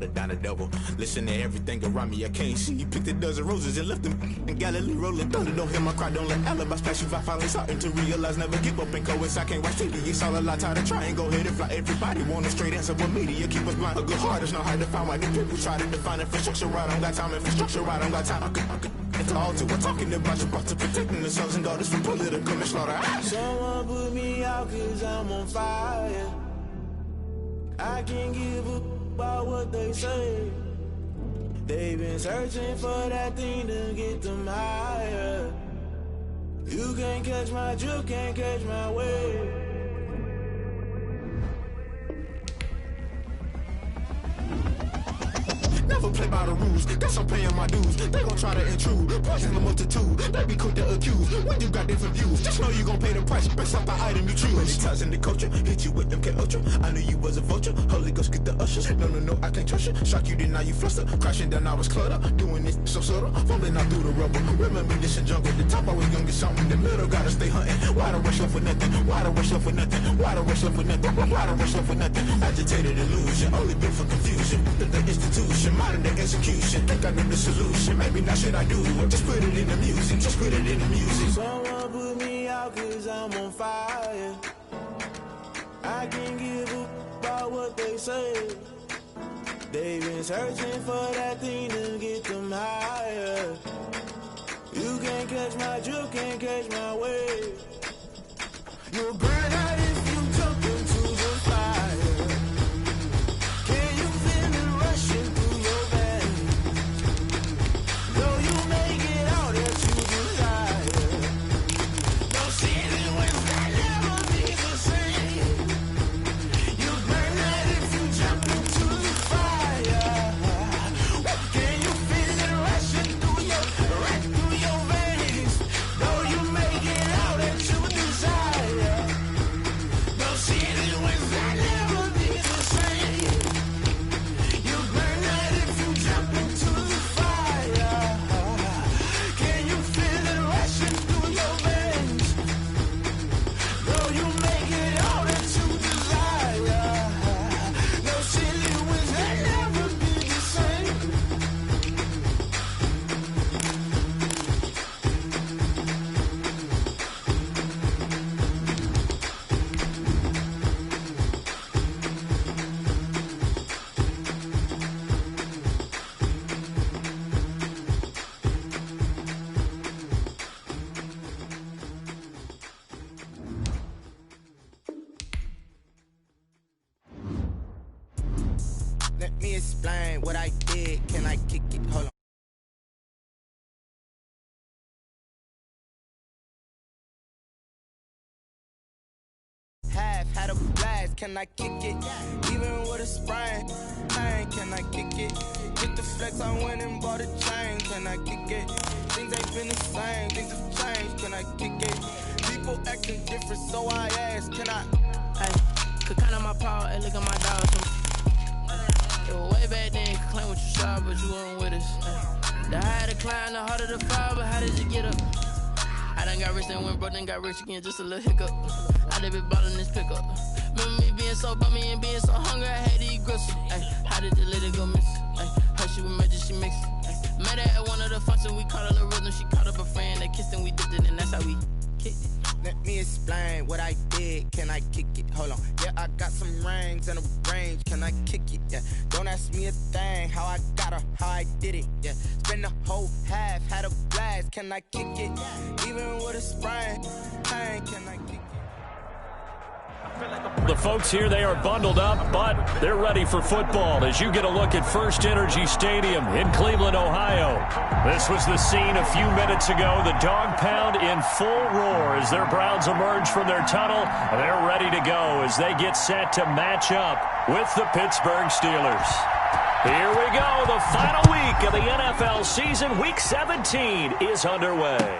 watered down the devil. Listen to everything around me, I can't see. You picked a dozen roses and left them in Galilee rolling thunder. Don't hear my cry, don't let alibis pass you. I finally starting to realize, never give up and coincide. Can't watch TV, it's all a lot. Tired of trying, go ahead and fly. Everybody want a straight answer, but media keep us blind. A good heart is not hard to find. Why the people try to define infrastructure right? I don't got time, infrastructure right, I don't got time. I could it's all to we're talking about you, about to protecting the sons and daughters from political and slaughter. Someone put me out cause I'm on fire. I can't give up about what they say. They've been searching for that thing to get them higher. You can't catch my drift, can't catch my wave. Never play by the rules, guess I'm paying my dues. They gon' try to intrude, poison the multitude. They be quick to accuse, when you got different views. Just know you gon' pay the price, based off the item you choose. Many ties in the culture, hit you with them K Ultra. I knew you was a vulture, Holy Ghost get the ushers. No, I can't trust you. Shock you, then now you fluster. Crashing down, I was cluttered. Doing this so subtle, falling out through the rubble. Remember this in jungle, the top I was young and something. The middle gotta stay hunting. Why the rush left for nothing? Why the rush left for nothing? Why the rush left for nothing? Why the rush left for nothing? Agitated illusion, only built for confusion. The institution, modern day execution. Think I know the solution. Maybe not shit I do. Just put it in the music. Just put it in the music. Someone put me out cause I'm on fire. I can't give up about what they say. They've been searching for that thing to get them higher. You can't catch my drift, can't catch my wave. You'll burn out if you jump into the fire. Can you feel it rushing through your veins? Though you make it out that you desire. No ceiling winds that never be the same. You burn out if you jump into the fire. Can you feel it rushing through your veins? Though you make it out that you desire. No ceiling winds that never be the same. You burn out if you jump into the fire. Can you feel it rushing through your veins? Though you make it all that you desire. No ceiling winds that never be the same. Let me explain what I did. Can I kick it? Hold on. Had a blast, can I kick it? Even with a sprain, can I kick it? Hit the flex, I went and bought a chain, can I kick it? Things ain't been the same, things have changed, can I kick it? People acting different, so I ask, can I? Hey, could count on my power, and look at my dogs. It was way back then, you could claim what you saw, but you weren't with us. The higher the climb, the harder the fall, but how did you get up? I done got rich and went broke, then got rich again, just a little hiccup. I done been ballin' this pickup. Remember me being so bummy and being so hungry, I had to eat gristle. Ay, how did the lady go miss? Ay, her she was magic, she mixed. Met her at one of the functions, we caught her the rhythm, she caught up a friend, they kissed and we dipped it, and that's how we kicked it. Let me explain what I did. Can I kick it? Hold on. Yeah, I got some rings and a range. Can I kick it? Yeah. Don't ask me a thing. How I got her, how I did it. Yeah. Spend the whole half, had a blast. Can I kick it? Even with a sprain, can I kick it? The folks here, they are bundled up, but they're ready for football as you get a look at First Energy Stadium in Cleveland, Ohio. This was the scene a few minutes ago. The dog pound in full roar as their Browns emerge from their tunnel. They're ready to go as they get set to match up with the Pittsburgh Steelers. Here we go. The final week of the NFL season. Week 17 is underway.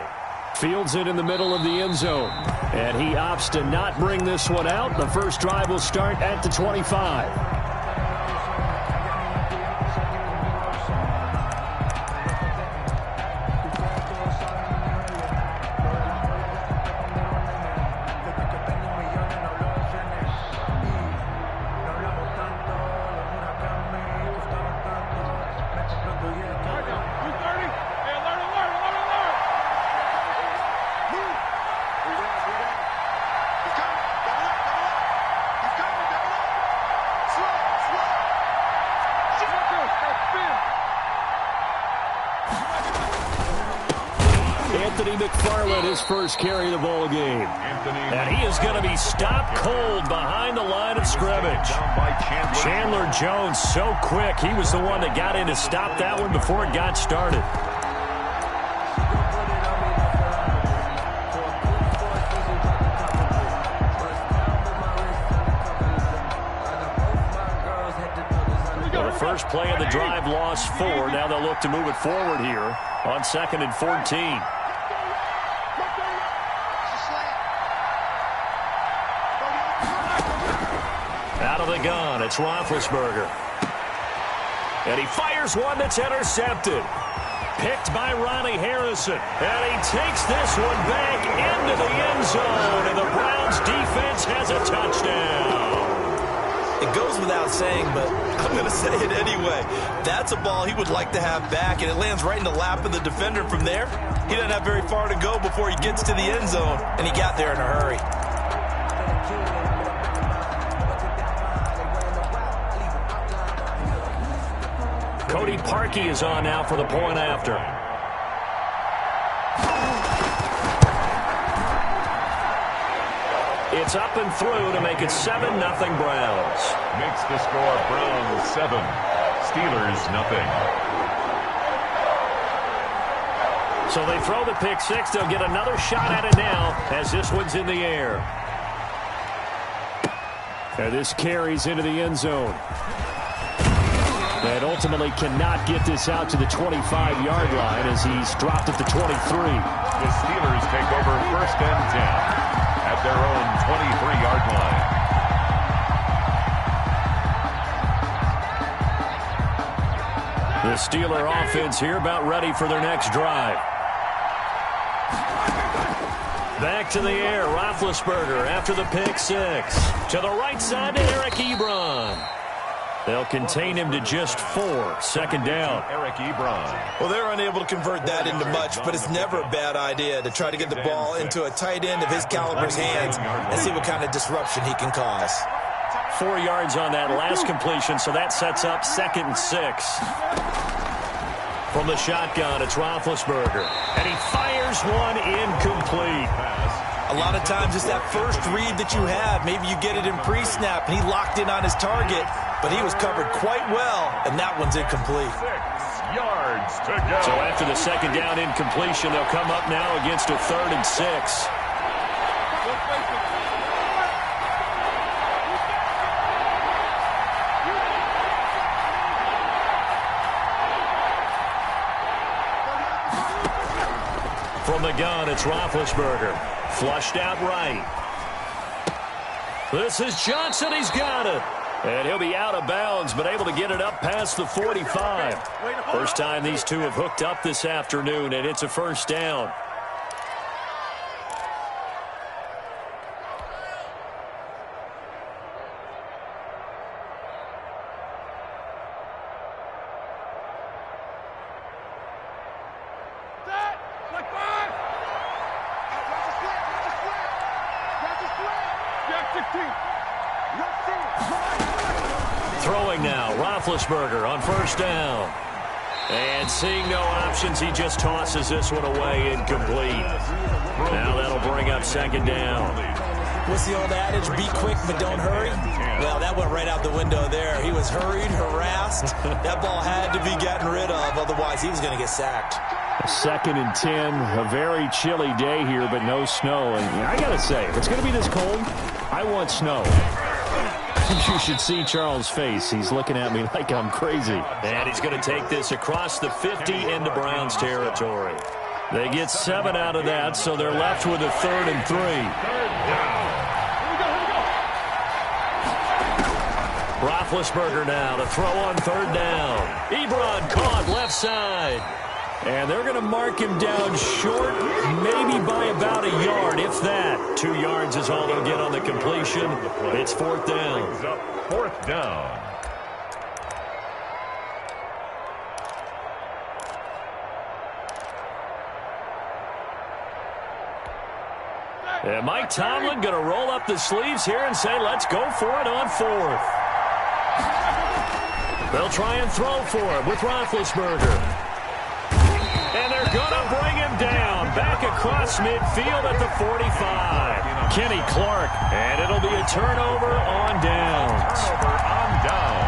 Fields it in the middle of the end zone. And he opts to not bring this one out. The first drive will start at the 25. Anthony McFarland his first carry of the ball game. And he is going to be stopped cold behind the line of scrimmage. Chandler Jones so quick. He was the one that got in to stop that one before it got started. First play of the drive lost 4. Now they'll look to move it forward here on 2nd and 14. Out of the gun, it's Roethlisberger. And he fires one that's intercepted. Picked by Ronnie Harrison. And he takes this one back into the end zone. And the Browns defense has a touchdown. It goes without saying, but I'm going to say it anyway. That's a ball he would like to have back, and it lands right in the lap of the defender from there. He doesn't have very far to go before he gets to the end zone, and he got there in a hurry. Cody Parkey is on now for the point after. It's up and through to make it 7-0 Browns. Makes the score Browns 7, Steelers nothing. So they throw the pick six. They'll get another shot at it now as this one's in the air. And this carries into the end zone. And ultimately cannot get this out to the 25-yard line as he's dropped at the 23. The Steelers take over 1st and 10 at their own 23-yard line. The Steeler offense here about ready for their next drive. Back to the air, Roethlisberger after the pick six. To the right side to Eric Ebron. They'll contain him to just 4. 2nd down. Eric Ebron. Well, they're unable to convert that into much, but it's never a bad idea to try to get the ball into a tight end of his caliber's hands and see what kind of disruption he can cause. 4 yards on that last completion, so that sets up 2nd and 6. From the shotgun, it's Roethlisberger. And he fires one incomplete. A lot of times it's that first read that you have. Maybe you get it in pre-snap, and he locked in on his target, but he was covered quite well, and that one's incomplete. 6 yards to go. So after the 2nd down incompletion, they'll come up now against a 3rd and 6. From the gun, it's Roethlisberger. Flushed out right. This is Johnson. He's got it. And he'll be out of bounds, but able to get it up past the 45. First time these two have hooked up this afternoon, and it's a 1st down. Throwing now, Roethlisberger on 1st down. And seeing no options, he just tosses this one away incomplete. Now that'll bring up 2nd down. What's the old adage? Be quick, but don't hurry. Well, that went right out the window there. He was hurried, harassed. That ball had to be gotten rid of, otherwise he was going to get sacked. 2nd and 10, a very chilly day here, but no snow. And I got to say, if it's going to be this cold, I want snow. You should see Charles' face. He's looking at me like I'm crazy. And he's going to take this across the 50 into Browns territory. They get 7 out of that, so they're left with a 3rd and 3. Roethlisberger now to throw on 3rd down. Ebron caught left side. And they're going to mark him down short, maybe by about a yard, if that. 2 yards is all they'll get on the completion. It's 4th down. 4th down. And Mike Tomlin going to roll up the sleeves here and say, let's go for it on 4th. They'll try and throw for it with Roethlisberger. And they're going to bring him down. back across midfield at the 45. Kenny Clark, and it'll be a turnover on downs. Turnover on downs.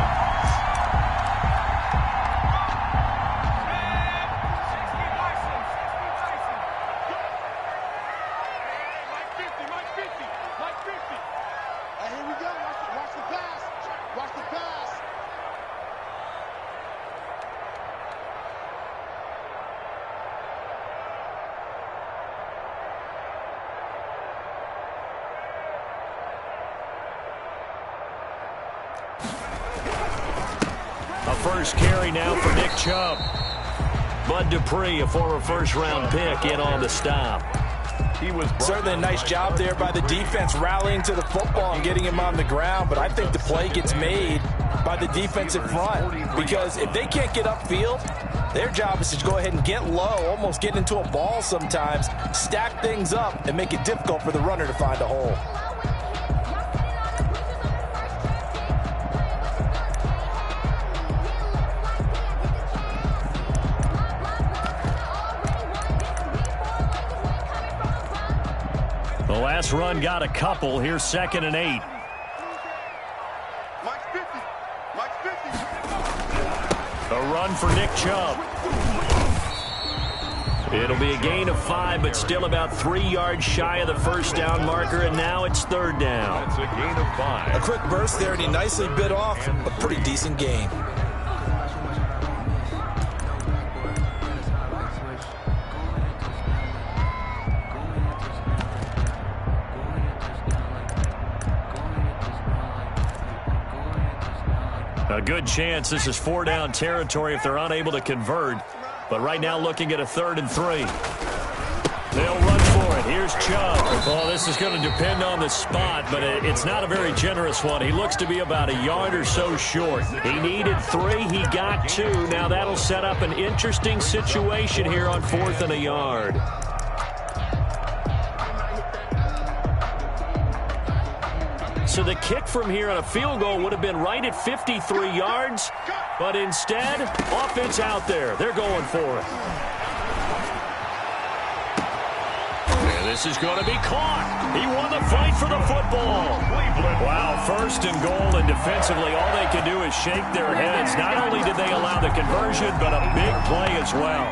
A first carry now for Nick Chubb. Bud Dupree, a former first-round pick, in on the stop. He was certainly a nice job there by the defense rallying to the football and getting him on the ground, but I think the play gets made by the defensive front because if they can't get upfield, their job is to go ahead and get low, almost get into a ball sometimes, stack things up, and make it difficult for the runner to find a hole. The last run got a couple. Here's 2nd and 8. A run for Nick Chubb. It'll be a gain of 5, but still about 3 yards shy of the first down marker, and now it's 3rd down. That's a gain of 5. A quick burst there, and he nicely bit off a pretty decent gain. A good chance this is 4-down territory if they're unable to convert. But right now looking at a 3rd and 3. They'll run for it. Here's Chubb. Oh, this is going to depend on the spot, but it's not a very generous one. He looks to be about a yard or so short. He needed 3. He got 2. Now that'll set up an interesting situation here on 4th and a yard. So the kick from here on a field goal would have been right at 53 yards, but instead, offense out there. They're going for it. And this is going to be caught. He won the fight for the football. Wow, 1st and goal, and defensively, all they can do is shake their heads. Not only did they allow the conversion, but a big play as well.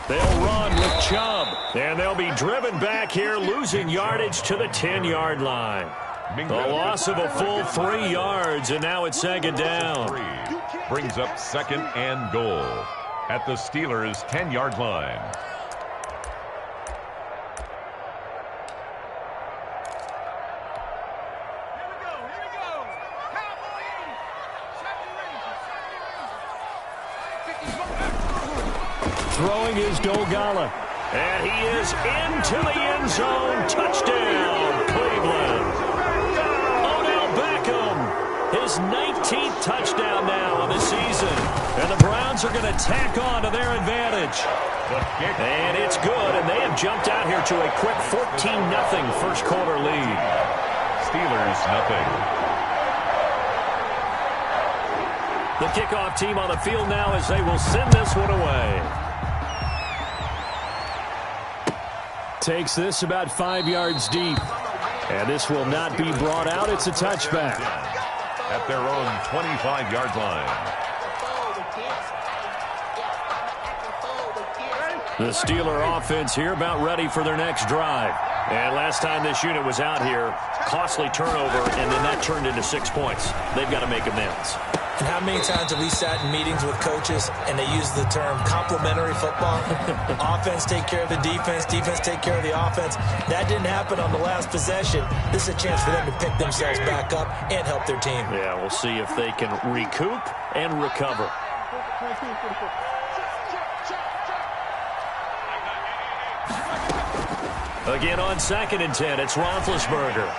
They'll run with Chubb, and they'll be driven back here, losing yardage to the 10-yard line. The loss of a full 3 yards, and now it's 2nd down. Brings up 2nd and goal at the Steelers' 10-yard line. Throwing is Dogala, and he is into the end zone. Touchdown, Cleveland. Odell Beckham, his 19th touchdown now on the season. And the Browns are going to tack on to their advantage. And it's good, and they have jumped out here to a quick 14-0 first quarter lead. Steelers nothing. The kickoff team on the field now as they will send this one away. Takes this about 5 yards deep. And this will not be brought out. It's a touchback. At their own 25-yard line. The Steeler offense here about ready for their next drive. And last time this unit was out here, costly turnover, and then that turned into 6 points. They've got to make amends. And how many times have we sat in meetings with coaches and they use the term complementary football? Offense take care of the defense, defense take care of the offense. That didn't happen on the last possession. This is a chance for them to pick themselves back up and help their team. Yeah, we'll see if they can recoup and recover. Again on 2nd and 10, it's Roethlisberger.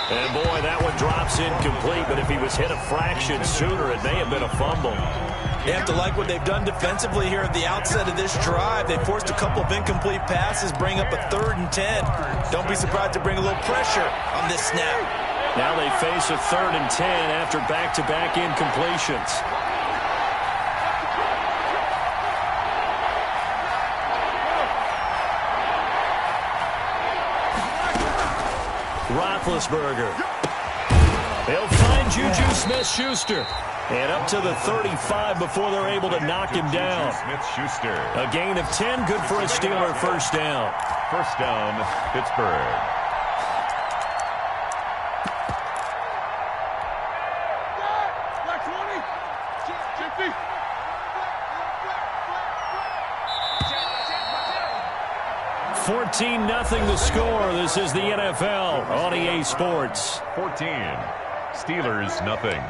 And boy, that one drops incomplete, but if he was hit a fraction sooner, it may have been a fumble. They have to like what they've done defensively here at the outset of this drive. They forced a couple of incomplete passes, bring up a 3rd and 10. Don't be surprised to bring a little pressure on this snap. Now they face a 3rd and 10 after back-to-back incompletions. Roethlisberger. He'll find Juju Smith-Schuster. And up to the 35 before they're able to knock him down. Smith-Schuster. A gain of 10, good for a Steeler first down. First down, Pittsburgh. $14-0 the score. This is the NFL on EA Sports. 14. Steelers, nothing.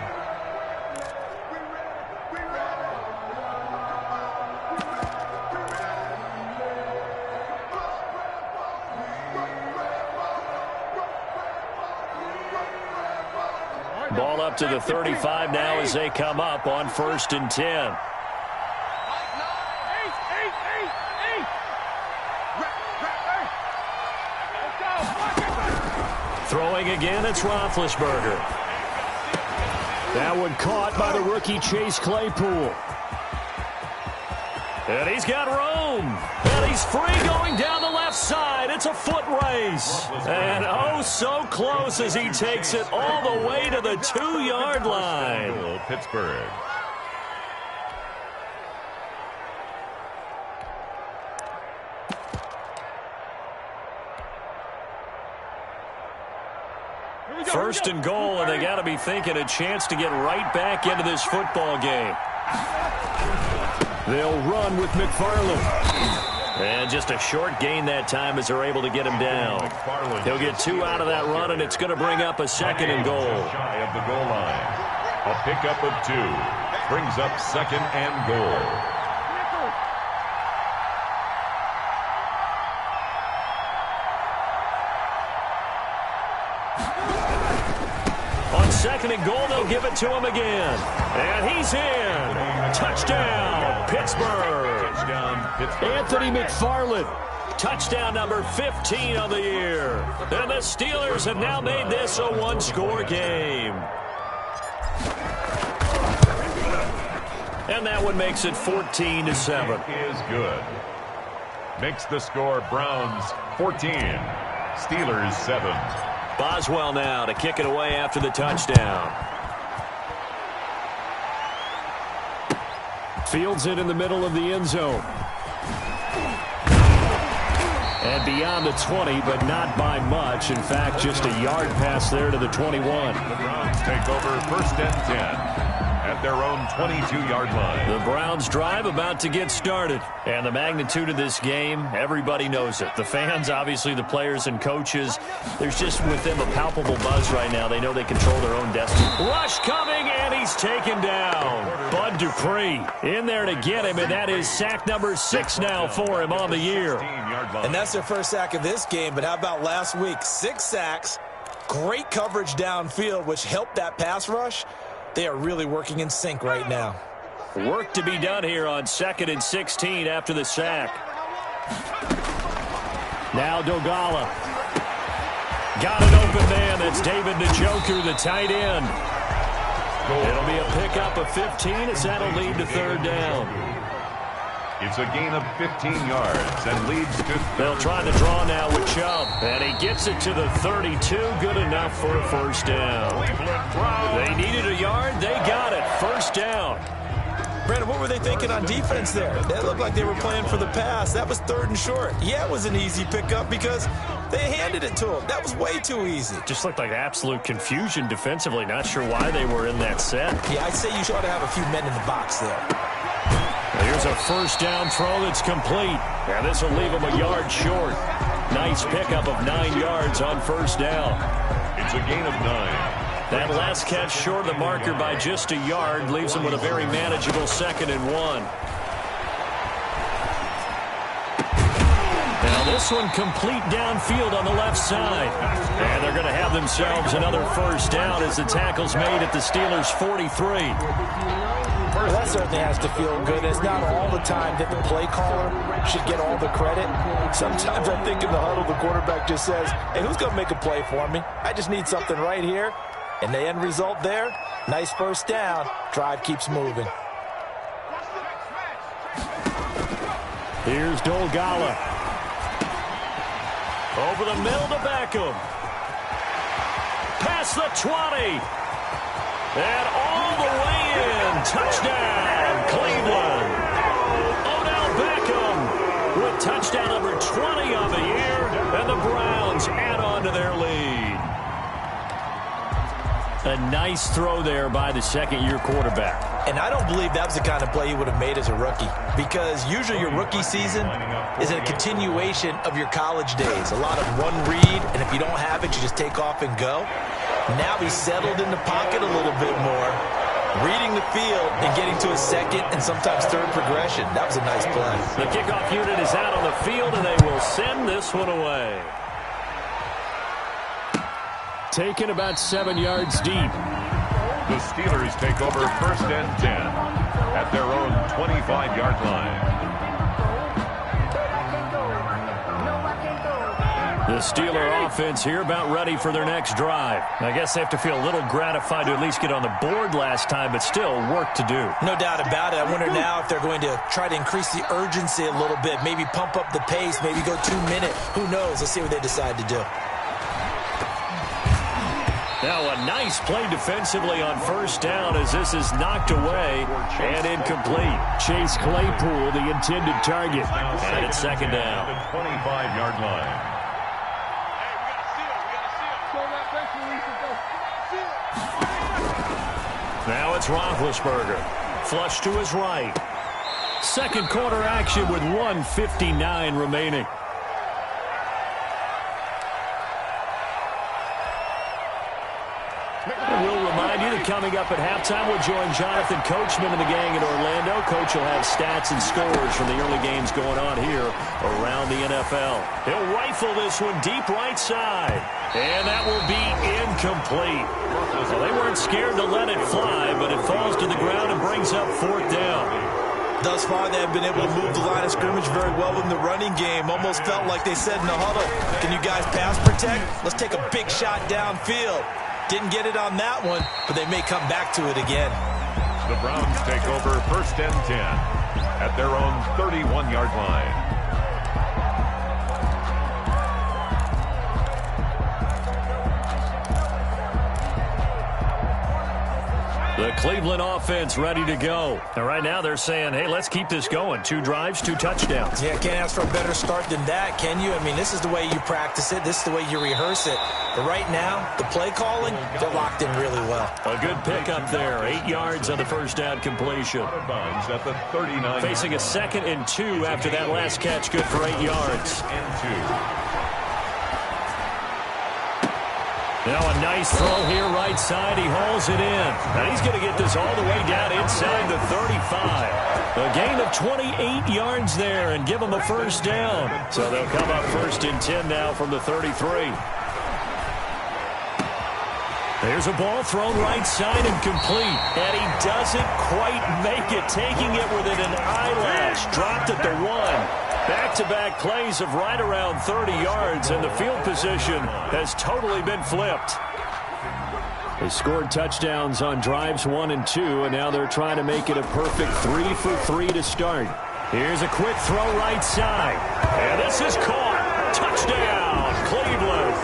Ball up to the 35 now as they come up on 1st and 10. Throwing again, it's Roethlisberger. That one caught by the rookie Chase Claypool. And he's got room. And he's free going down the left side. It's a foot race. And oh, so close as he takes it all the way to the 2-yard line. Pittsburgh. First and goal, and they got to be thinking a chance to get right back into this football game. They'll run with McFarland. And just a short gain that time as they're able to get him down. He'll get 2 out of that run, and it's going to bring up a 2nd and goal. Shy of the goal line. A pickup of 2 brings up 2nd and goal. On 2nd and goal, they'll give it to him again. And he's in. Touchdown, Pittsburgh. Anthony McFarland. Touchdown number 15 on the year. And the Steelers have now made this a 1-score game. And that one makes it 14-7. Is good. Makes the score Browns 14. Steelers 7. Boswell now to kick it away after the touchdown. Fields it in the middle of the end zone. And beyond the 20, but not by much. In fact, just a yard pass there to the 21. The Browns take over 1st and 10. At their own 22-yard line. The Browns drive about to get started. And the magnitude of this game, everybody knows it. The fans, obviously the players and coaches. There's just with them a palpable buzz right now. They know they control their own destiny. Rush coming, and he's taken down. Bud Dupree in there to get him, and that is sack number 6 now for him on the year. And that's their first sack of this game, but how about last week? 6 sacks, great coverage downfield, which helped that pass rush. They are really working in sync right now. Work to be done here on 2nd and 16 after the sack. Now Dogala. Got an open man. That's David Njoku, the tight end. It'll be a pickup of 15 as that'll lead to 3rd down. It's a gain of 15 yards and leads to... They'll try the draw now with Chubb. And he gets it to the 32. Good enough for a 1st down. They needed a yard. They got it. 1st down. Brandon, what were they thinking on defense there? That looked like they were playing for the pass. That was 3rd and short. Yeah, it was an easy pickup because they handed it to him. That was way too easy. Just looked like absolute confusion defensively. Not sure why they were in that set. Yeah, I'd say you ought to have a few men in the box there. Here's a 1st down throw that's complete. And this will leave him a yard short. Nice pickup of 9 yards on 1st down. It's a gain of 9. That last catch short of the marker by just a yard leaves him with a very manageable 2nd and 1. Now this one complete downfield on the left side. And they're going to have themselves another 1st down as the tackle's made at the Steelers' 43. First That certainly has to feel good. It's not all the time that the play caller should get all the credit. Sometimes I think in the huddle, the quarterback just says, hey, who's going to make a play for me? I just need something right here. And the end result there, nice first down. Drive keeps moving. Here's Dolgala. Over the middle to Beckham. Past the 20. And all the way in. Touchdown, Cleveland. Odell Beckham with touchdown number 20 on the year. And the Browns add on to their lead. A nice throw there by the second-year quarterback. And I don't believe that was the kind of play he would have made as a rookie, because usually your rookie season is a continuation of your college days. A lot of one read, and if you don't have it, you just take off and go. Now he's settled in the pocket a little bit more, reading the field and getting to a second and sometimes third progression. That was a nice play. The kickoff unit is out on the field, and they will send this one away. Taken about 7 yards deep. The Steelers take over first and 10 at their own 25-yard line. The Steeler offense here about ready for their next drive. I guess they have to feel a little gratified to at least get on the board last time, but still work to do. No doubt about it. I wonder now if they're going to try to increase the urgency a little bit, maybe pump up the pace, maybe go 2 minute. Who knows? Let's see what they decide to do. Now a nice play defensively on first down as this is knocked away and incomplete. Chase Claypool, the intended target. And it's second down. 25-yard line. Now it's Roethlisberger. Flush to his right. Second quarter action with 1:59 remaining. We'll remind you that coming up at halftime, we'll join Jonathan Coachman and the gang in Orlando. Coach will have stats and scores from the early games going on here around the NFL. He'll rifle this one deep right side. And that will be incomplete. Well, they weren't scared to let it fly, but it falls to the ground and brings up fourth down. Thus far, they have been able to move the line of scrimmage very well in the running game. Almost felt like they said in the huddle, can you guys pass protect? Let's take a big shot downfield. Didn't get it on that one, but they may come back to it again. The Browns take over first and 10 at their own 31-yard line. The Cleveland offense ready to go. And right now they're saying, hey, let's keep this going. 2 drives, 2 touchdowns. Yeah, can't ask for a better start than that, can you? I mean, this is the way you practice it. This is the way you rehearse it. But right now, the play calling, they're locked in really well. A good pickup there. 8 yards on the first down completion. At the 39. Facing a 2nd and 2 after that last catch. Good for 8 yards. Now a nice throw here right side. He hauls it in. And he's going to get this all the way down inside the 35. A gain of 28 yards there and give them a first down. So they'll come up first and 10 now from the 33. There's a ball thrown right side and complete. And he doesn't quite make it, taking it within an eyelash. Dropped at the 1. Back-to-back plays of right around 30 yards, and the field position has totally been flipped. They scored touchdowns on drives 1 and 2, and now they're trying to make it a perfect 3 for 3 to start. Here's a quick throw right side. And this is caught. Touchdown, Cleveland.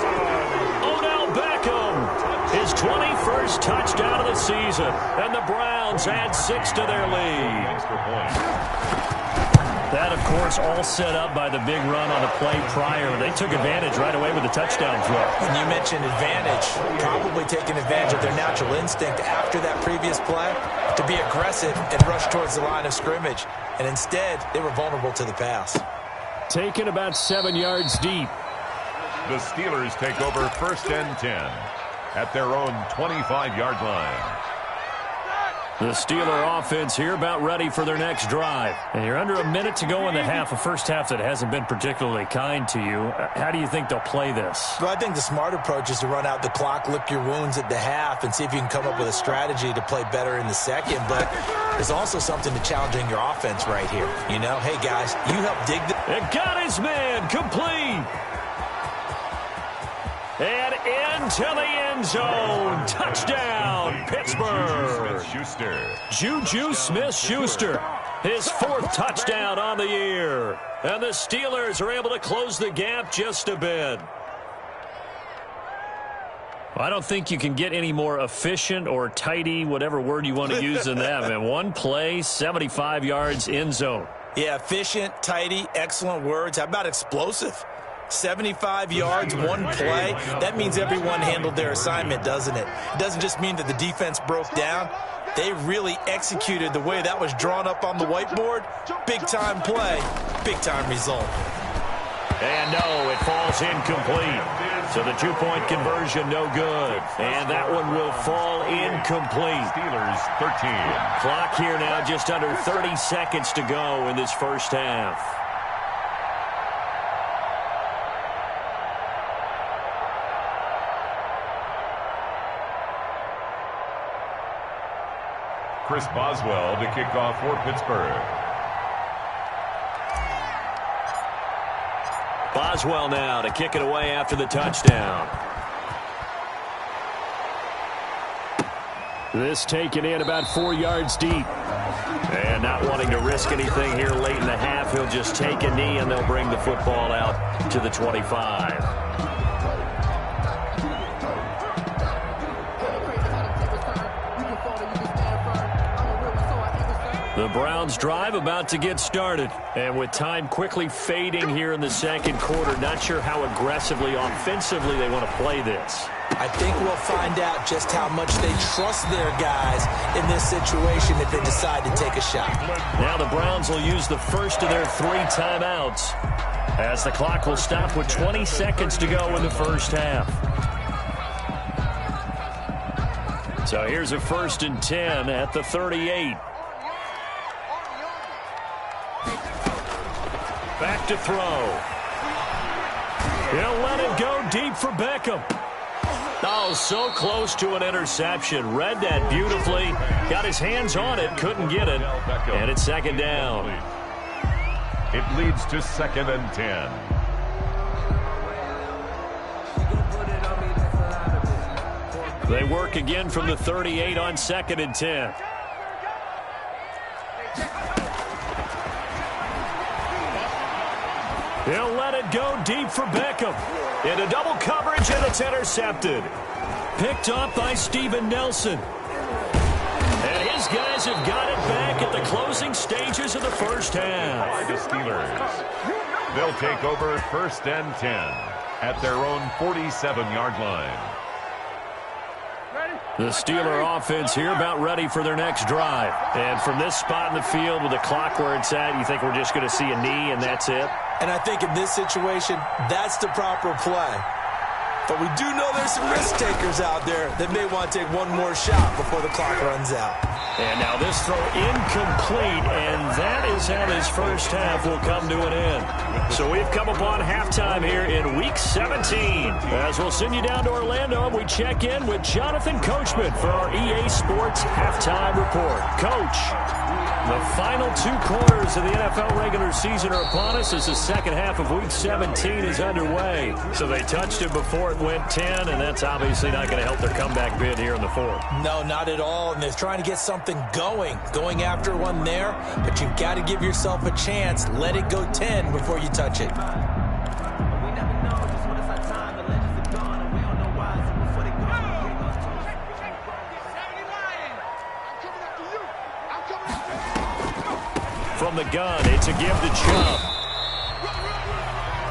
Odell Beckham, his 21st touchdown of the season, and the Browns add 6 to their lead. That, of course, all set up by the big run on the play prior. They took advantage right away with the touchdown throw. And you mentioned advantage, probably taking advantage of their natural instinct after that previous play to be aggressive and rush towards the line of scrimmage. And instead, they were vulnerable to the pass. Taken about 7 yards deep. The Steelers take over first and 10 at their own 25-yard line. The Steeler offense here about ready for their next drive. And you're under a minute to go in the half, a first half that hasn't been particularly kind to you. How do you think they'll play this? Well, I think the smart approach is to run out the clock, lick your wounds at the half, and see if you can come up with a strategy to play better in the second. But there's also something to challenging your offense right here. You know, hey, guys, you help dig the... It got his man complete. And into the end zone. Touchdown, Pittsburgh. Juju Smith-Schuster, his 4th touchdown on the year. And the Steelers are able to close the gap just a bit. I don't think you can get any more efficient or tidy, whatever word you want to use in that. Man, one play, 75 yards, end zone. Yeah, efficient, tidy, excellent words. How about explosive? 75 yards, one play. That means everyone handled their assignment, doesn't it? It doesn't just mean that the defense broke down. They really executed the way that was drawn up on the whiteboard. Big-time play, big-time result. And no, it falls incomplete. So the 2-point conversion, no good. And that one will fall incomplete. Steelers 13. Clock here now, just under 30 seconds to go in this first half. Chris Boswell to kick off for Pittsburgh. Boswell now to kick it away after the touchdown. This taken in about 4 yards deep. And not wanting to risk anything here late in the half, he'll just take a knee and they'll bring the football out to the 25. The Browns drive about to get started. And with time quickly fading here in the second quarter, not sure how aggressively, offensively they want to play this. I think we'll find out just how much they trust their guys in this situation if they decide to take a shot. Now the Browns will use the first of their 3 timeouts as the clock will stop with 20 seconds to go in the first half. So here's a 1st and 10 at the 38. Back to throw. He'll let it go deep for Beckham. Oh, so close to an interception. Read that beautifully. Got his hands on it. Couldn't get it. And it's 2nd down. It leads to 2nd and 10. They work again from the 38 on 2nd and 10. He'll let it go deep for Beckham. Into double coverage, and it's intercepted. Picked up by Steven Nelson. And his guys have got it back at the closing stages of the first half. By the Steelers. They'll take over 1st and 10 at their own 47-yard line. The Steeler offense here about ready for their next drive. And from this spot in the field with the clock where it's at, you think we're just going to see a knee and that's it? And I think in this situation, that's the proper play. But we do know there's some risk takers out there that may want to take one more shot before the clock runs out. And now this throw incomplete, and that is how this first half will come to an end. So we've come upon halftime here in Week 17. As we'll send you down to Orlando, we check in with Jonathan Coachman for our EA Sports Halftime Report. Coach, the final 2 quarters of the NFL regular season are upon us as the second half of Week 17 is underway. So they touched it before it went 10, and that's obviously not going to help their comeback bid here in the 4th. No, not at all, and they're trying to get something going after one there, but you've got to give yourself a chance. Let it go 10 before you touch it. From the gun, it's a give to Chubb.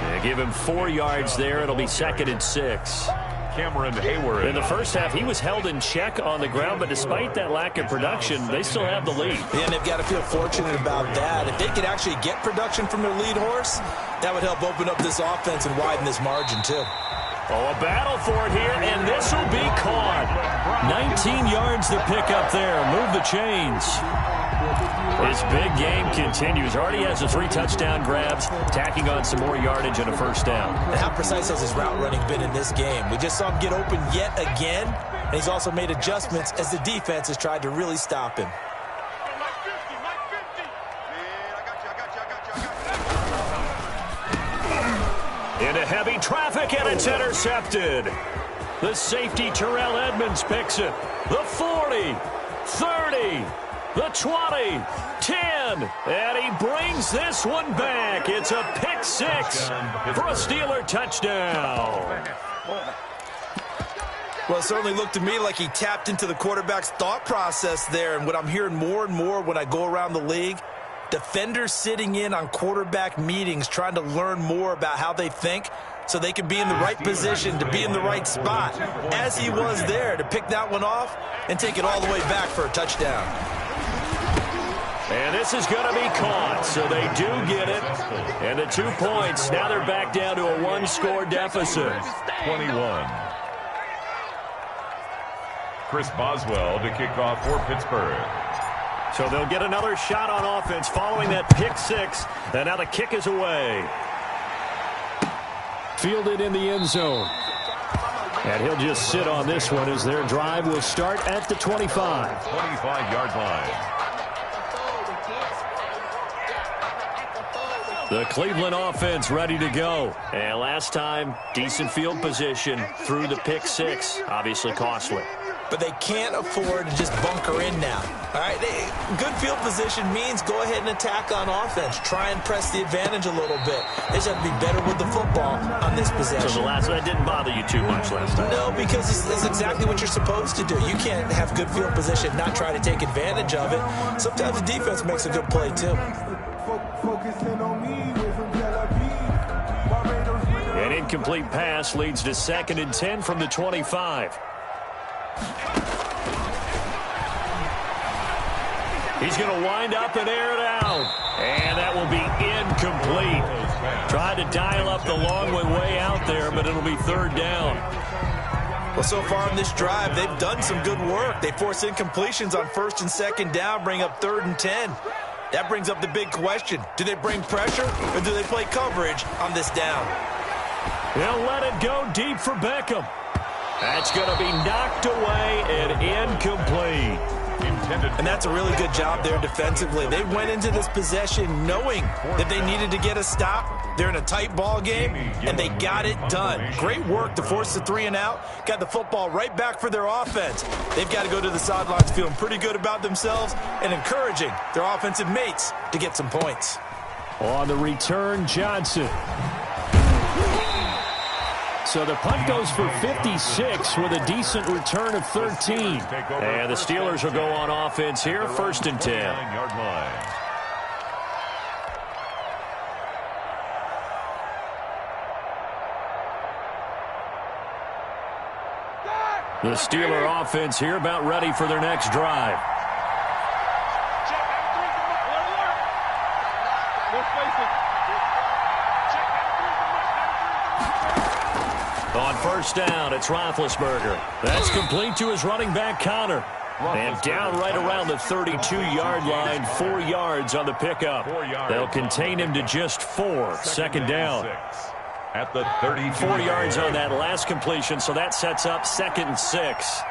Yeah, give him 4 yards there. It'll be 2nd and 6. Cameron Hayward. In the first half, he was held in check on the ground, but despite that lack of production, they still have the lead. And they've got to feel fortunate about that. If they could actually get production from their lead horse, that would help open up this offense and widen this margin, too. Oh, a battle for it here, and this will be caught. 19 yards to pick up there. Move the chains. His big game continues. Already has the 3 touchdown grabs, tacking on some more yardage and a first down. And how precise has his route running been in this game? We just saw him get open yet again, and he's also made adjustments as the defense has tried to really stop him. Into heavy traffic, and it's intercepted. The safety, Terrell Edmonds, picks it. The 40, 30, the 20, 10, and he brings this one back. It's a pick 6 for a Steeler touchdown. Well, it certainly looked to me like he tapped into the quarterback's thought process there, and what I'm hearing more and more when I go around the league, defenders sitting in on quarterback meetings trying to learn more about how they think so they can be in the right position to be in the right spot, as he was there to pick that one off and take it all the way back for a touchdown. And this is going to be caught, so they do get it. And the 2 points, now they're back down to a 1-score deficit. 21. Chris Boswell to kick off for Pittsburgh. So they'll get another shot on offense following that pick 6. And now the kick is away. Fielded in the end zone. And he'll just sit on this one as their drive will start at the 25. 25-yard line. The Cleveland offense ready to go. And last time, decent field position through the pick 6. Obviously costly. But they can't afford to just bunker in now. All right, good field position means go ahead and attack on offense. Try and press the advantage a little bit. They just have to be better with the football on this possession. So that didn't bother you too much last time? No, because it's exactly what you're supposed to do. You can't have good field position, not try to take advantage of it. Sometimes the defense makes a good play, too. An incomplete pass leads to 2nd and 10 from the 25. He's going to wind up and air it out. And that will be incomplete. Tried to dial up the long way out there, but it'll be 3rd down. Well, so far in this drive, they've done some good work. They force incompletions on 1st and 2nd down, bring up 3rd and 10. That brings up the big question. Do they bring pressure or do they play coverage on this down? They'll let it go deep for Beckham. That's going to be knocked away and incomplete. And that's a really good job there defensively. They went into this possession knowing that they needed to get a stop. They're in a tight ball game, and they got it done. Great work to force the 3 and out. Got the football right back for their offense. They've got to go to the sidelines feeling pretty good about themselves and encouraging their offensive mates to get some points. On the return, Johnson. So the punt goes for 56 with a decent return of 13. And the Steelers will go on offense here, 1st and 10. The Steeler offense here about ready for their next drive. On 1st down, it's Roethlisberger. That's complete to his running back, Connor. And down right around the 32-yard line, 4 yards on the pickup. They'll contain him to just 4, 2nd down. At the 32. 4 yards on that last completion, so that sets up 2nd and 6.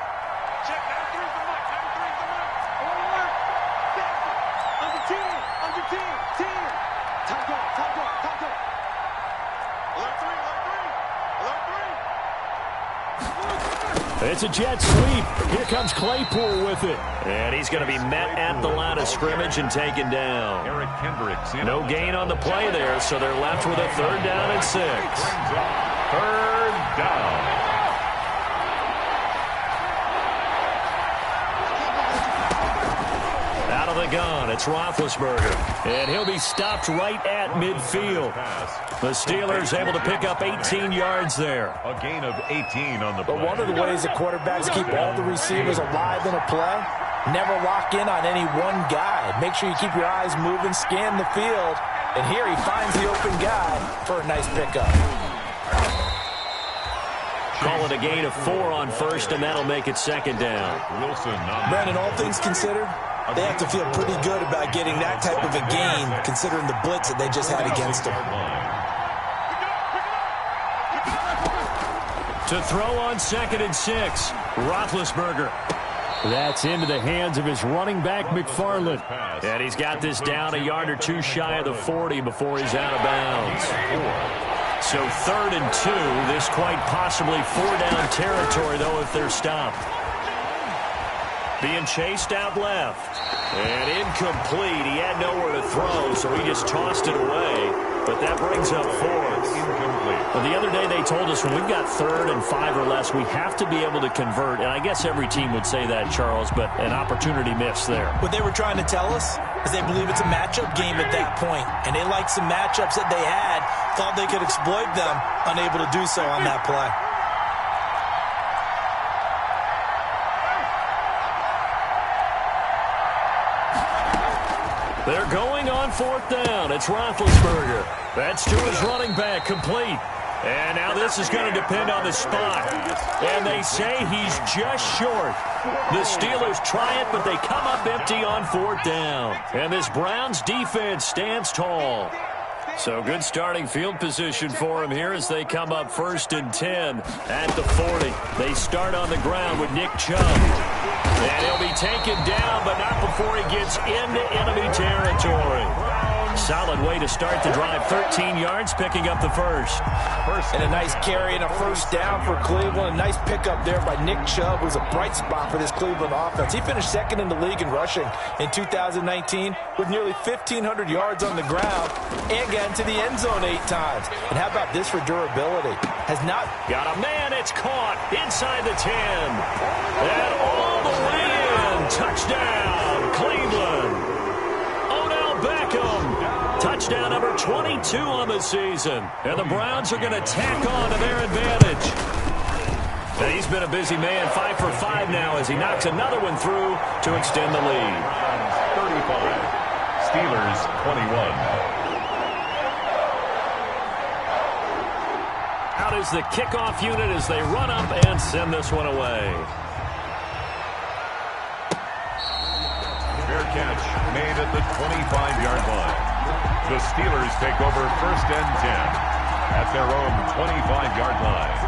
It's a jet sweep. Here comes Claypool with it. And he's going to be met at the line of scrimmage and taken down. No gain on the play there, so they're left with a 3rd down and 6. 3rd down. Out of the gun, it's Roethlisberger. And he'll be stopped right at midfield. The Steelers able to pick up 18 yards there. A gain of 18 on the play. But one of the ways that quarterbacks keep all the receivers alive in a play, never lock in on any one guy. Make sure you keep your eyes moving, scan the field. And here he finds the open guy for a nice pickup. Call it a gain of 4 on first, and that'll make it second down. Brandon, all things considered, they have to feel pretty good about getting that type of a gain, considering the blitz that they just had against them. To throw on 2nd and 6, Roethlisberger. That's into the hands of his running back, McFarland. And he's got this down a yard or two shy of the 40 before he's out of bounds. So 3rd and 2, this quite possibly 4-down territory, though, if they're stopped. Being chased out left. And incomplete. He had nowhere to throw, so he just tossed it away. But that brings up 4th. Well, the other day they told us when we've got 3rd and 5 or less, we have to be able to convert. And I guess every team would say that, Charles, but an opportunity missed there. What they were trying to tell us is they believe it's a matchup game at that point. And they liked some matchups that they had, thought they could exploit them, unable to do so on that play. They're going on 4th down. It's Roethlisberger. That's to his running back, complete. And now this is going to depend on the spot. And they say he's just short. The Steelers try it, but they come up empty on 4th down. And this Browns defense stands tall. So good starting field position for him here as they come up 1st and 10 at the 40. They start on the ground with Nick Chubb. And he'll be taken down, but not before he gets into enemy territory. Solid way to start the drive. 13 yards, picking up the first. And a nice carry and a 1st down for Cleveland. A nice pickup there by Nick Chubb, who's a bright spot for this Cleveland offense. He finished 2nd in the league in rushing in 2019 with nearly 1,500 yards on the ground and got into the end zone 8 times. And how about this for durability? Has not got a man. It's caught inside the 10. And all the way in. Touchdown, Cleveland. Odell Beckham. Touchdown number 22 on the season. And the Browns are going to tack on to their advantage. Now, he's been a busy man, 5 for 5 now as he knocks another one through to extend the lead. 35. Steelers 21. Out is the kickoff unit as they run up and send this one away. Fair catch made at the 25-yard line. The Steelers take over 1st and 10 at their own 25-yard line.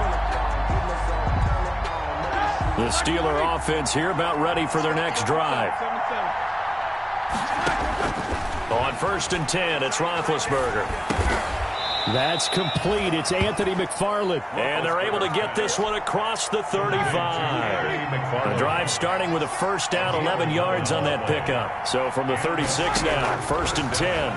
The Steeler offense here about ready for their next drive. On 1st and 10, it's Roethlisberger. That's complete. It's Anthony McFarland. And they're able to get this one across the 35. The drive starting with a 1st down, 11 yards on that pickup. So from the 36 now, 1st and 10.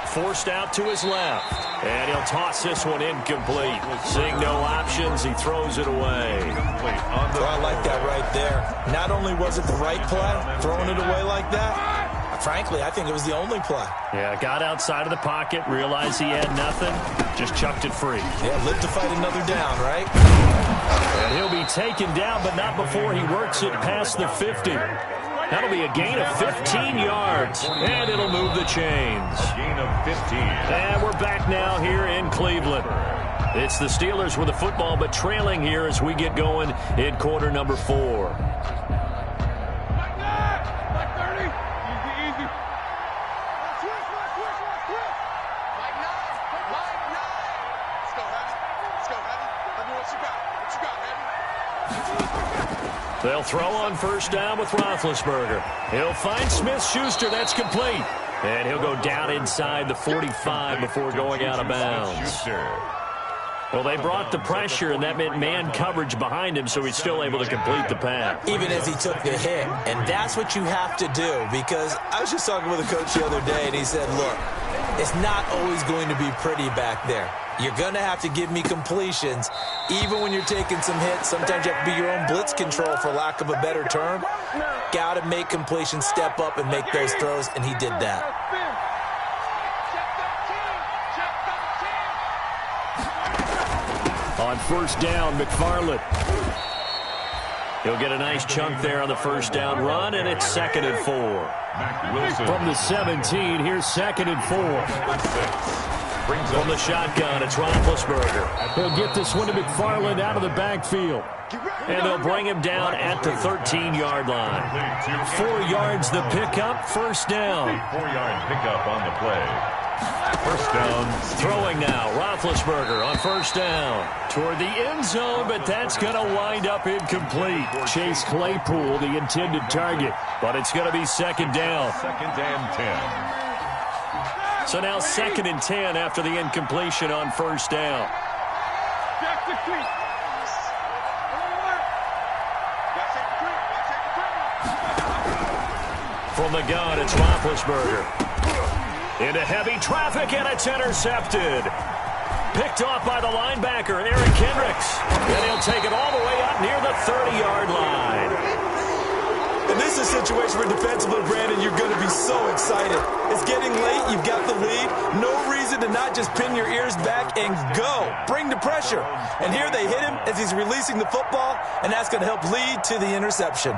Forced out to his left. And he'll toss this one incomplete. Seeing no options, he throws it away. Well, I like that right there. Not only was it the right play, throwing it away like that, frankly, I think it was the only play. Yeah, got outside of the pocket, realized he had nothing, just chucked it free. Yeah, live to fight another down, right? And he'll be taken down, but not before he works it past the 50. That'll be a gain of 15 yards, and it'll move the chains. A gain of 15. And we're back now here in Cleveland. It's the Steelers with the football, but trailing here as we get going in quarter number 4. They'll throw on 1st down with Roethlisberger. He'll find Smith-Schuster. That's complete. And he'll go down inside the 45 before going out of bounds. Well, they brought the pressure, and that meant man coverage behind him, so he's still able to complete the pass. Even as he took the hit. And that's what you have to do, because I was just talking with a coach the other day, and he said, look, it's not always going to be pretty back there. You're going to have to give me completions. Even when you're taking some hits, sometimes you have to be your own blitz control, for lack of a better term. Got to make completions, step up, and make those throws, and he did that. On 1st down, McFarland. He'll get a nice chunk there on the 1st down run, and it's 2nd and 4. From the 17, here's 2nd and 4. From the shotgun, it's Roethlisberger. He'll get this one to McFarland out of the backfield. And they'll bring him down at the 13-yard line. 4 yards the pickup, first down. 4-yard pickup on the play. First down. Throwing now, Roethlisberger on first down. Toward the end zone, but that's going to wind up incomplete. Chase Claypool, the intended target, but it's going to be second down. Second and 10. So now second and 10 after the incompletion on first down. From the gun, it's Roethlisberger. Into heavy traffic, and it's intercepted. Picked off by the linebacker, Eric Kendricks. And he'll take it all the way up near the 30-yard line. And this is a situation where defensively, Brandon, you're going to be so excited. It's getting late. You've got the lead. No reason to not just pin your ears back and go. Bring the pressure. And here they hit him as he's releasing the football, and that's going to help lead to the interception.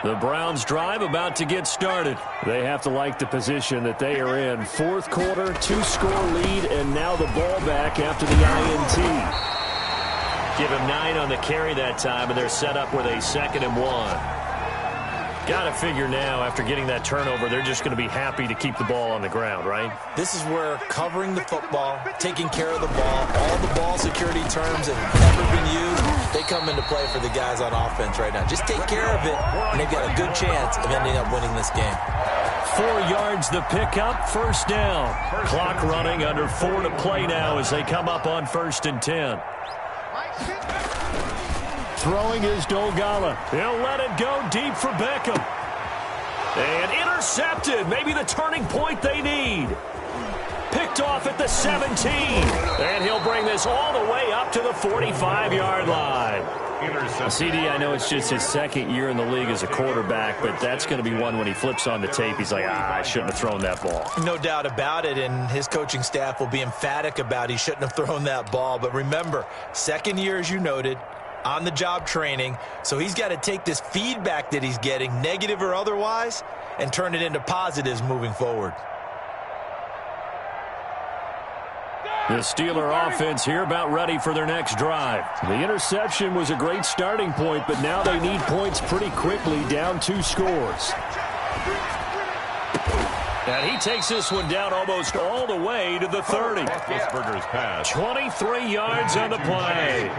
The Browns drive about to get started. They have to like the position that they are in. Fourth quarter, 2-score lead, and now the ball back after the INT. Give him 9 on the carry that time, and they're set up with a 2nd and 1. Got to figure now, after getting that turnover, they're just going to be happy to keep the ball on the ground, right? This is where covering the football, taking care of the ball, all the ball security terms that have ever been used, they come into play for the guys on offense right now. Just take care of it, and they've got a good chance of ending up winning this game. 4 yards the pickup, first down. Clock running, under 4 to play now as they come up on 1st and 10. Throwing is Dolgala. He'll let it go deep for Beckham. And intercepted. Maybe the turning point they need. Picked off at the 17. And he'll bring this all the way up to the 45-yard line. CD, I know it's just his 2nd year in the league as a quarterback, but that's going to be one when he flips on the tape, he's like, I shouldn't have thrown that ball. No doubt about it, and his coaching staff will be emphatic about he shouldn't have thrown that ball. But remember, 2nd year, as you noted, on-the-job training, so he's got to take this feedback that he's getting, negative or otherwise, and turn it into positives moving forward. The Steeler offense here about ready for their next drive. The interception was a great starting point, but now they need points pretty quickly, down 2 scores. And he takes this one down almost all the way to the 30. Pass. 23 yards on the play.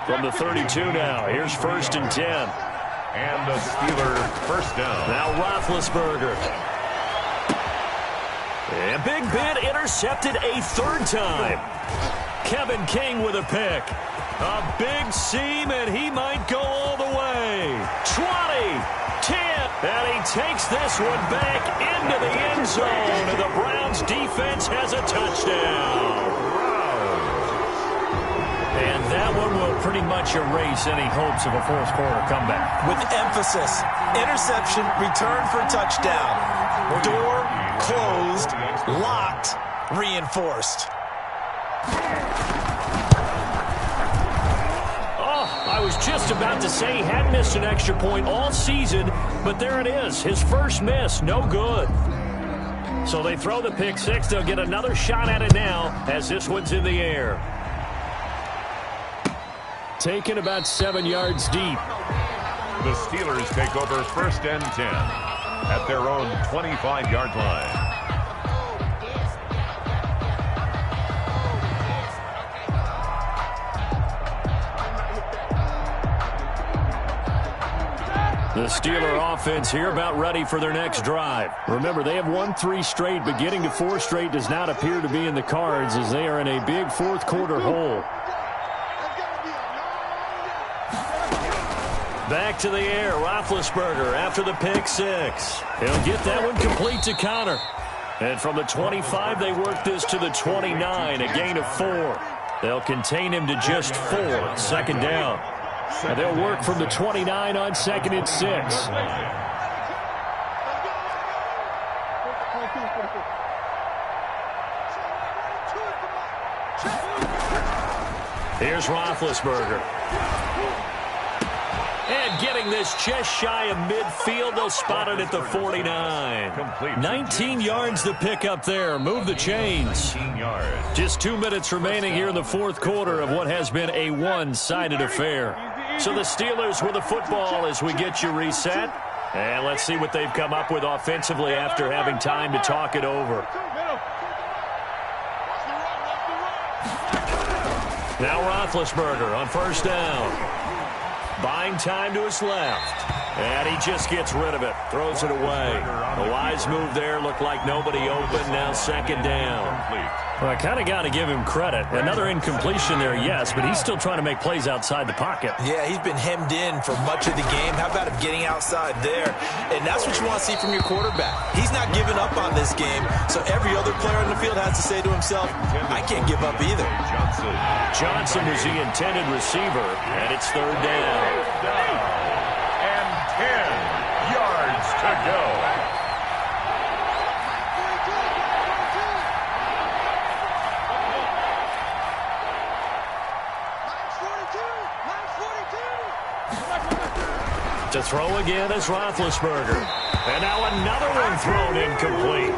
From the 32 now, here's 1st and 10. And the Steeler first down. Now Roethlisberger. And Big Ben intercepted a 3rd time. Kevin King with a pick. A big seam, and he might go all the way. 20, 10, and he takes this one back into the end zone, and the Browns defense has a touchdown. And that one will pretty much erase any hopes of a fourth quarter comeback. With emphasis, interception, return for touchdown. Door closed, locked, reinforced. Oh, I was just about to say he hadn't missed an extra point all season, but there it is. His first miss, no good. So they throw the pick 6. They'll get another shot at it now as this one's in the air. Taken about 7 yards deep. The Steelers take over 1st and 10 at their own 25-yard line. The Steeler offense here about ready for their next drive. Remember, they have won 3 straight, but getting to 4 straight does not appear to be in the cards as they are in a big fourth quarter hole. Back to the air, Roethlisberger after the pick 6. He'll get that one complete to Connor. And from the 25, they work this to the 29, a gain of 4. They'll contain him to just 4, 2nd down. And they'll work from the 29 on 2nd and 6. Here's Roethlisberger. And getting this just shy of midfield, they'll spot it at the 49. 19 yards to pick up there. Move the chains. Just 2 minutes remaining here in the fourth quarter of what has been a one-sided affair. So the Steelers with the football as we get you reset. And let's see what they've come up with offensively after having time to talk it over. Now Roethlisberger on first down. Buying time to his left. And he just gets rid of it. Throws it away. A wise move there. Looked like nobody open. Now second down. Well, I kind of got to give him credit. Another incompletion there, yes, but he's still trying to make plays outside the pocket. Yeah, he's been hemmed in for much of the game. How about him getting outside there? And that's what you want to see from your quarterback. He's not giving up on this game, so every other player on the field has to say to himself, I can't give up either. Johnson was the intended receiver, and it's third down. And 10 yards to go. To throw again is Roethlisberger. And now another one thrown incomplete.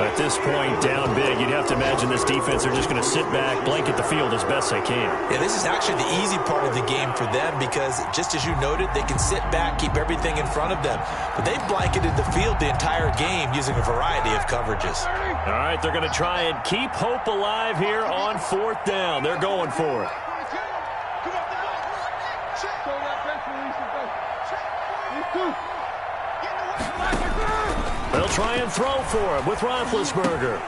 At this point, down big, you'd have to imagine this defense are just going to sit back, blanket the field as best they can. Yeah, this is actually the easy part of the game for them because, just as you noted, they can sit back, keep everything in front of them. But they've blanketed the field the entire game using a variety of coverages. All right, they're going to try and keep hope alive here on fourth down. They're going for it. They'll try and throw for him with Roethlisberger.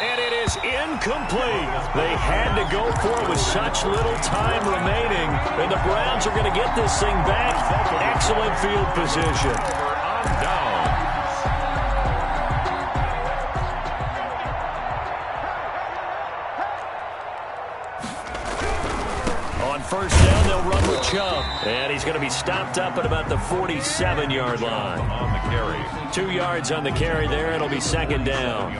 And it is incomplete. They had to go for it with such little time remaining. And the Browns are going to get this thing back. Excellent field position. On down. On first down, they'll run with Chubb. And he's going to be stopped up at about the 47-yard line. On the carry. 2 yards on the carry there. It'll be second down.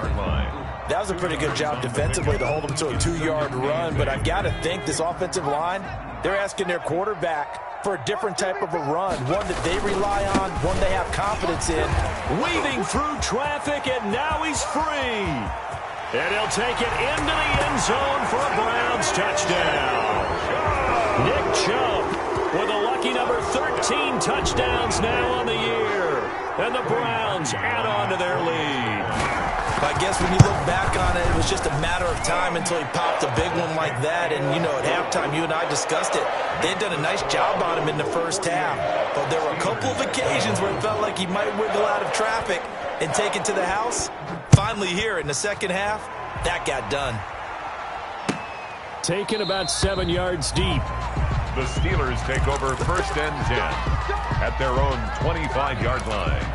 That was a pretty good job defensively to hold them to a 2-yard run, but I've got to think this offensive line, they're asking their quarterback for a different type of a run, one that they rely on, one they have confidence in. Weaving through traffic, and now he's free. And he'll take it into the end zone for a Browns touchdown. Nick Chubb with a lucky number 13 touchdowns now on the year. And the Browns add on to their lead. I guess when you look back on it, it was just a matter of time until he popped a big one like that. And, you know, at halftime, you and I discussed it. They had done a nice job on him in the first half. But there were a couple of occasions where it felt like he might wiggle out of traffic and take it to the house. Finally here in the second half, that got done. Taken about 7 yards deep. The Steelers take over first and 10 at their own 25-yard line.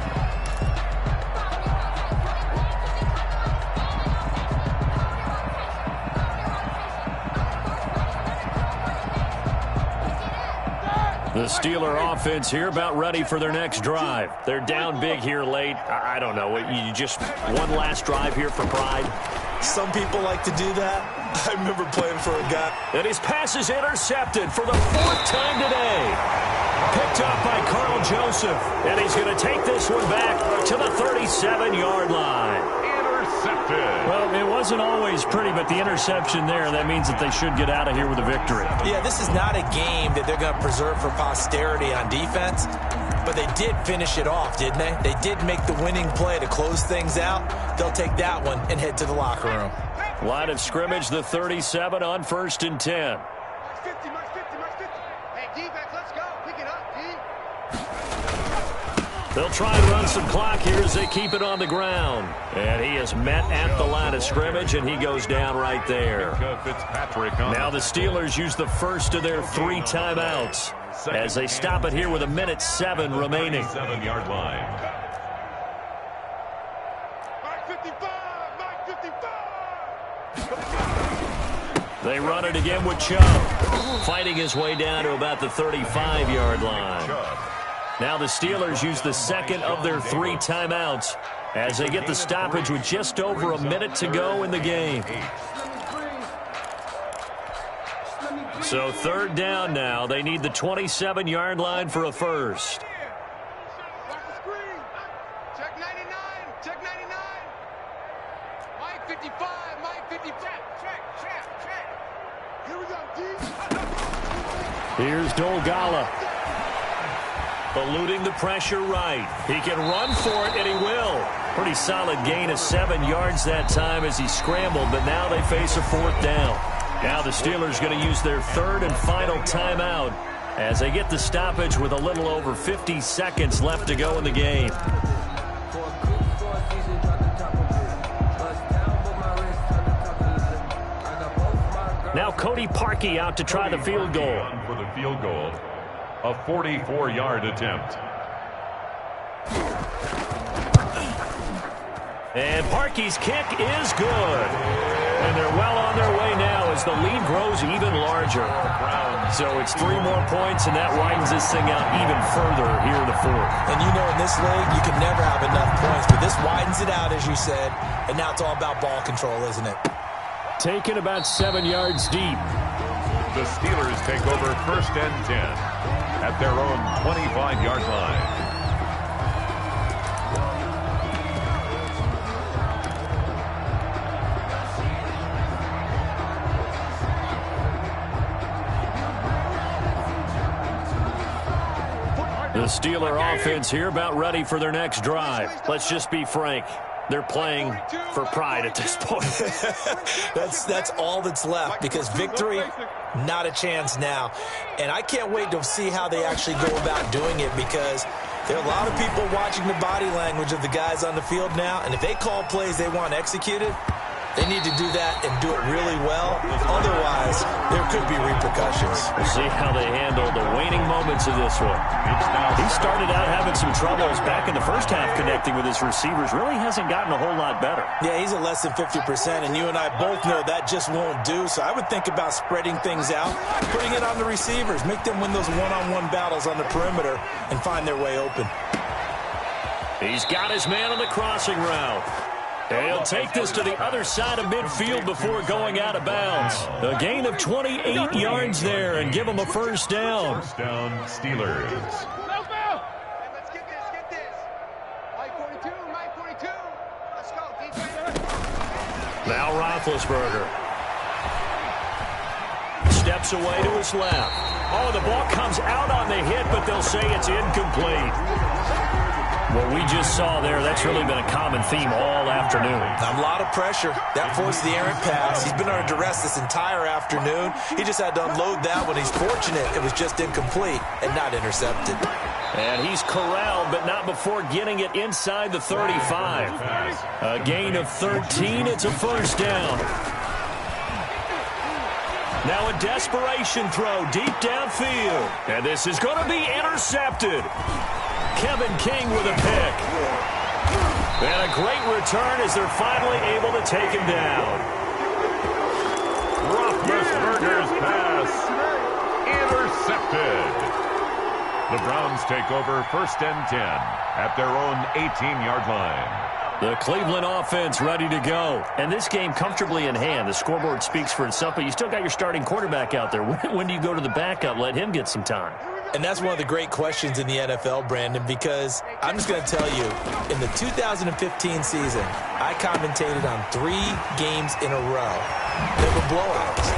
The Steeler offense here about ready for their next drive. They're down big here late. I don't know. You just one last drive here for pride. Some people like to do that. I remember playing for a guy. And his pass is intercepted for the fourth time today. Picked up by Carl Joseph. And he's going to take this one back to the 37-yard line. Intercepted. Well, it wasn't always pretty, but the interception there, that means that they should get out of here with a victory. Yeah, this is not a game that they're going to preserve for posterity on defense. But they did finish it off, didn't they? They did make the winning play to close things out. They'll take that one and head to the locker room. Line of scrimmage, the 37 on first and 10. Max 50, Max 50, Max 50. Hey, D-back, let's go. Pick it up, D. They'll try and run some clock here as they keep it on the ground. And he is met at the line of scrimmage, and he goes down right there. Now the Steelers use the first of their 3 timeouts as they stop it here with 1:07 remaining. 7-yard line. Max 55, Max 55. They run it again with Chubb, fighting his way down to about the 35-yard line. Now the Steelers use the second of their 3 timeouts as they get the stoppage with just over a minute to go in the game. So third down now. They need the 27-yard line for a first. Check 99. Check 99. Mike 55. Mike 55. Check. Here we go, D. Here's Dolgala. Eluding the pressure right. He can run for it, and he will. Pretty solid gain of 7 yards that time as he scrambled, but now they face a fourth down. Now the Steelers going to use their third and final timeout as they get the stoppage with a little over 50 seconds left to go in the game. Now Cody Parkey out to try the field goal. For the field goal, a 44-yard attempt. And Parkey's kick is good. And they're well on their way now as the lead grows even larger. So it's 3 more points, and that widens this thing out even further here in the fourth. And you know, in this league, you can never have enough points, but this widens it out, as you said, and now it's all about ball control, isn't it? Taken about 7 yards deep. The Steelers take over first and 10 at their own 25-yard line. The Steeler offense here about ready for their next drive. Let's just be frank. They're playing for pride at this point. That's all that's left, because victory, not a chance now. And I can't wait to see how they actually go about doing it, because there are a lot of people watching the body language of the guys on the field now, and if they call plays they want executed, they need to do that and do it really well. Otherwise, there could be repercussions. We'll see how they handle the waning moments of this one. He started out having some troubles back in the first half connecting with his receivers. Really hasn't gotten a whole lot better. Yeah, he's at less than 50%, and you and I both know that just won't do. So I would think about spreading things out, putting it on the receivers, make them win those one-on-one battles on the perimeter and find their way open. He's got his man on the crossing route. He'll take this to the other side of midfield before going out of bounds. A gain of 28 yards there and give him a first down. First down, Steelers. Let's get this. Mike 42. Let's go, defense. Now Roethlisberger. Steps away to his left. Oh, the ball comes out on the hit, but they'll say it's incomplete. What we just saw there, that's really been a common theme all afternoon. A lot of pressure. That forced the errant pass. He's been under duress this entire afternoon. He just had to unload that one. He's fortunate it was just incomplete and not intercepted. And he's corralled, but not before getting it inside the 35. A gain of 13. It's a first down. Now a desperation throw deep downfield. And this is going to be intercepted. Kevin King with a pick. And a great return as they're finally able to take him down. Roethlisberger's pass intercepted. The Browns take over first and 10 at their own 18-yard line. The Cleveland offense ready to go. And this game comfortably in hand. The scoreboard speaks for itself, but you still got your starting quarterback out there. When do you go to the backup? Let him get some time. And that's one of the great questions in the NFL, Brandon, because I'm just going to tell you, in the 2015 season, I commentated on 3 games in a row that were blowouts.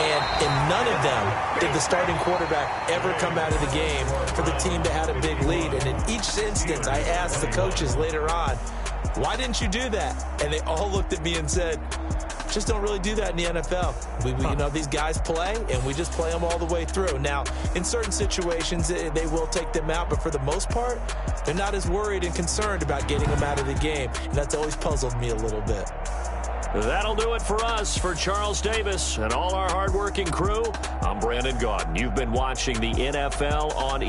And in none of them did the starting quarterback ever come out of the game for the team that had a big lead. And in each instance, I asked the coaches later on, why didn't you do that? And they all looked at me and said, just don't really do that in the NFL. You know, these guys play, and we just play them all the way through. Now, in certain situations, they will take them out, but for the most part, they're not as worried and concerned about getting them out of the game, and that's always puzzled me a little bit. That'll do it for us. For Charles Davis and all our hardworking crew, I'm Brandon Gaudin. You've been watching the NFL on